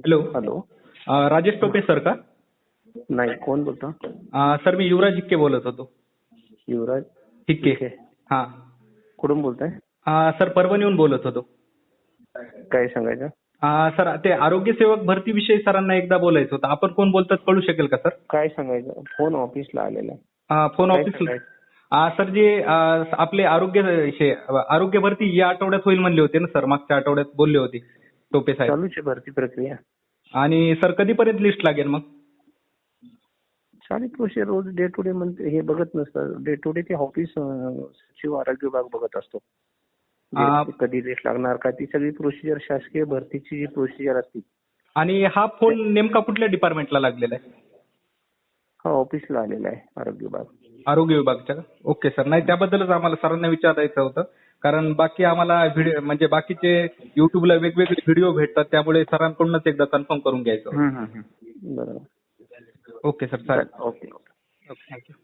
Hello. Hello. Rajesh Tope sir का? नाही, कोण बोलतो? सर मी युवराज हिक्के बोलत होतो. युवराज हिक्के. हिक्के. हां. कुठून बोलताय? सर परभणीहून बोलत होतो. काय सांगायचं? सर ते आरोग्य सेवक भरतीविषयी सरांना एकदा बोलायचं होतं. आपण कोण बोलतात कळू शकेल का सर? काय सांगायचं? फोन ऑफिसला आलेला आहे. फोन काय ऑफिस. सांगायचं? सर जे आपले आरोग्य भरती या आठवड्यात होईल म्हणले होते ना सर, मागच्या आठवड्यात बोलले होते टोपे साहेब. चालूच आहे भरती प्रक्रिया. आणि सर कधीपर्यंत लिस्ट लागेल मग? चालेल प्रोसिजर रोज डे टू डे म्हणजे हे बघत नसतं. डे टू डे ते ऑफिस सचिव आरोग्य विभाग बघत असतो. कधी लिस्ट लागणार का ती सगळी प्रोसिजर शासकीय भरतीची जी प्रोसिजर असते. आणि हा फोन नेमका कुठल्या डिपार्टमेंटला लागलेला आहे? हा ऑफिसला आलेला आहे आरोग्य विभाग. आरोग्य विभागच्या का? Okay sir. नाही त्याबद्दलच आम्हाला सरांना विचारायचं होतं. कारण बाकी आम्हाला म्हणजे बाकीचे युट्यूबला वेगवेगळे व्हिडिओ भेटतात, त्यामुळे सरांकडूनच एकदा कन्फर्म करून घ्यायचं होतं. बरोबर. ओके सर, चालेल. ओके. Okay, thank you.